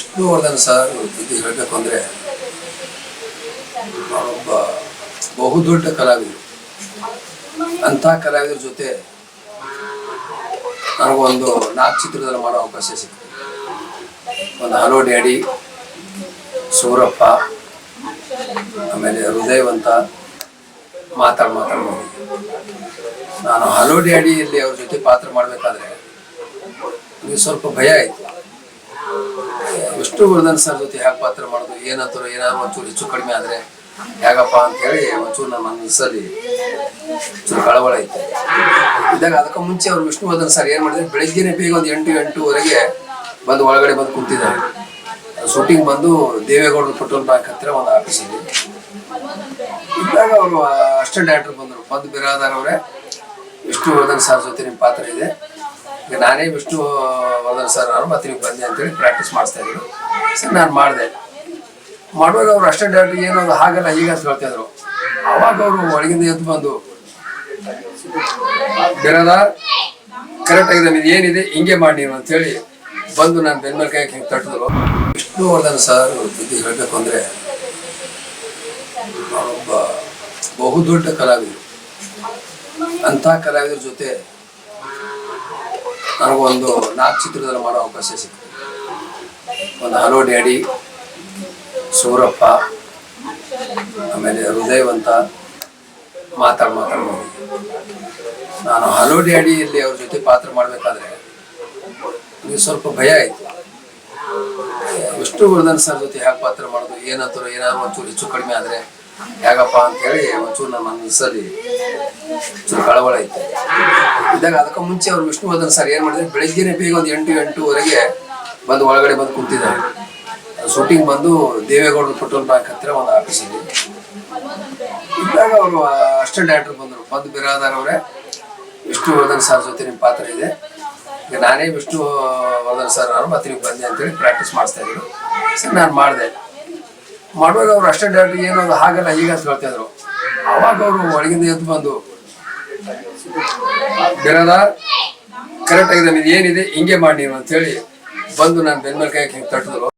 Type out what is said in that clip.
Vishnuvardhan sir ಇದು ಹೇಳಬೇಕು ಅಂದರೆ ಅವರೊಬ್ಬ ಬಹುದೊಡ್ಡ ಕಲಾವಿದರು. ಅಂಥ ಕಲಾವಿದರ ಜೊತೆ ನನಗೊಂದು 4 ಚಿತ್ರದಲ್ಲಿ ಮಾಡೋ ಅವಕಾಶ ಸಿಕ್ತು. ಒಂದು ಹಲೋ ಡ್ಯಾಡಿ, ಸೂರಪ್ಪ, ಆಮೇಲೆ ಹೃದಯವಂತ, ಮಾತಾಡ್ಬೋದು. ನಾನು ಹಲೋ ಡ್ಯಾಡಿಯಲ್ಲಿ ಅವ್ರ ಜೊತೆ ಪಾತ್ರ ಮಾಡಬೇಕಾದ್ರೆ ನನಗೆ ಸ್ವಲ್ಪ ಭಯ ಆಯಿತು. ವಿಷ್ಣುವರ್ಧನ್ ಸರ್ ಜೊತೆ ಹೇಗೆ ಪಾತ್ರ ಮಾಡೋದು, ಏನಾದ್ರು ಒಂಚೂರು ಹೆಚ್ಚು ಕಡಿಮೆ ಆದರೆ ಹೇಗಪ್ಪ ಅಂತೇಳಿ ಒಂಚೂರು ನನ್ನ ಮನಸ್ಸಲ್ಲಿ ಒಂಚೂರು ಕಳವಳ ಇತ್ತು. ಇದ್ದಾಗ ಅದಕ್ಕೆ ಮುಂಚೆ ಅವರು ವಿಷ್ಣುವರ್ಧನ್ ಸರ್ ಏನು ಮಾಡಿದ್ರೆ, ಬೆಳಗ್ಗೆನೇ ಬೇಗ ಒಂದು 8-8:30 ಬಂದು ಒಳಗಡೆ ಬಂದು ಕೂತಿದ್ದಾರೆ. ಶೂಟಿಂಗ್ ಬಂದು ದೇವೇಗೌಡರು ಪೆಟ್ರೋಲ್ ಬ್ಯಾಂಕ್ ಹತ್ತಿರ ಒಂದು ಆಫೀಸಲ್ಲಿ ಇದ್ದಾಗ ಅವರು ಅಸಿಸ್ಟೆಂಟ್ ಡೈರೆಕ್ಟರ್ ಬಂದು ಬಿರಾದಾರ್ ಅವರೇ, ವಿಷ್ಣುವರ್ಧನ್ ಸರ್ ಜೊತೆ ನಿಮ್ಮ ಪಾತ್ರ ಇದೆ, ಈಗ ನಾನೇ ವಿಷ್ಣುವರ್ಧನ್ ಸರ್ ನಾನು ಮತ್ತೆ ನೀವು ಬಂದೆ ಅಂತೇಳಿ ಪ್ರಾಕ್ಟೀಸ್ ಮಾಡಿಸ್ತಾ ಇದ್ರು. ಸರ್ ನಾನು ಮಾಡಿದೆ. ಮಾಡುವಾಗ ಅವರು ಅಸಿಸ್ಟೆಂಟ್ ಡೈರೆಕ್ಟರ್ ಏನೋ ಹಾಗಲ್ಲ ಈಗ ಅಂತ ಹೇಳ್ತಾಯಿದ್ರು. ಅವಾಗ ಅವರು ಒಳಗಿಂದ ಎದ್ದು ಬಂದು, ಬಿರಾದಾರ್ ಕರೆಕ್ಟ್ ಆಗಿದೆ, ಇದು ಏನಿದೆ ಹಿಂಗೆ ಮಾಡಿ ನೀವು ಅಂತೇಳಿ ಬಂದು ನಾನು ಬೆನ್ಮೇಲೆ ಕೈ ಹಿಂಗೆ ತಟ್ಟಿದ್ರು. ವಿಷ್ಣುವರ್ಧನ್ ಸರ್ ಇದು ಹೇಳಬೇಕು ಅಂದರೆ ಅವರೊಬ್ಬ ಬಹುದೊಡ್ಡ ಕಲಾವಿದರು. ಅಂಥ ಕಲಾವಿದರ ಜೊತೆ ನನಗೊಂದು 4 ಚಿತ್ರದಲ್ಲಿ ಮಾಡೋ ಅವಕಾಶ ಸಿಕ್ತು. ಒಂದು ಹಲೋ ಡ್ಯಾಡಿ, ಸೂರಪ್ಪ, ಆಮೇಲೆ ಹೃದಯವಂತ, ಮಾತಾಡ್ಬೋದು. ನಾನು ಹಲೋ ಡ್ಯಾಡಿಯಲ್ಲಿ ಅವ್ರ ಜೊತೆ ಪಾತ್ರ ಮಾಡಬೇಕಾದ್ರೆ ನನಗೆ ಸ್ವಲ್ಪ ಭಯ ಆಯಿತು. ವಿಷ್ಣುವರ್ಧನ್ ಸರ್ ಜೊತೆ ಹೇಗೆ ಪಾತ್ರ ಮಾಡೋದು, ಏನಾದ್ರು ಒಂಚೂರು ಹೆಚ್ಚು ಕಡಿಮೆ ಆದರೆ ಹೇಗಪ್ಪ ಅಂತೇಳಿ ಒಂಚೂರು ನನ್ನ ಮನಸ್ಸಲ್ಲಿ ಒಂಚೂರು ಕಳವಳ ಇತ್ತು. ಇದ್ದಾಗ ಅದಕ್ಕೆ ಮುಂಚೆ ಅವರು ವಿಷ್ಣುವರ್ಧನ್ ಸರ್ ಏನು ಮಾಡಿದ್ರೆ, ಬೆಳಗ್ಗೆನೇ ಬೇಗ ಒಂದು 8-8:30 ಬಂದು ಒಳಗಡೆ ಬಂದು ಕೂತಿದ್ದಾರೆ. ಶೂಟಿಂಗ್ ಬಂದು ದೇವೇಗೌಡರು ಪೆಟ್ರೋಲ್ ಬ್ಯಾಂಕ್ ಹತ್ತಿರ ಒಂದು ಆಫೀಸಲ್ಲಿ ಇದ್ದಾಗ ಅವರು ಅಸಿಸ್ಟೆಂಟ್ ಡೈರೆಕ್ಟರ್ ಬಂದು ಬಿರಾದಾರ್ ಅವರೇ, ವಿಷ್ಣುವರ್ಧನ್ ಸರ್ ಜೊತೆ ನಿಮ್ಮ ಪಾತ್ರ ಇದೆ, ಈಗ ನಾನೇ ವಿಷ್ಣುವರ್ಧನ್ ಸರ್ ನಾನು ಮತ್ತೆ ನೀವು ಬಂದೆ ಅಂತೇಳಿ ಪ್ರಾಕ್ಟೀಸ್ ಮಾಡಿಸ್ತಾ ಇದ್ರು. ಸರ್ ನಾನು ಮಾಡಿದೆ. ಮಾಡುವಾಗ ಅವರು ಅಸಿಸ್ಟೆಂಟ್ ಡೈರೆಕ್ಟರ್ ಏನೋ ಹಾಗಲ್ಲ ಈಗ ಅಂತ ಹೇಳ್ತಾಯಿದ್ರು. ಅವಾಗ ಅವರು ಒಳಗಿಂದ ಎದ್ದು ಬಂದು, ಬಿರಾದಾರ್ ಕರೆಕ್ಟ್ ಆಗಿದೆ, ಇದು ಏನಿದೆ ಹಿಂಗೆ ಮಾಡಿ ನೀವು ಅಂತೇಳಿ ಬಂದು ನಾನು ಬೆನ್ಮೇಲೆ ಕೈ ಹಿಂಗೆ ತಟ್ಟಿದ್ರು.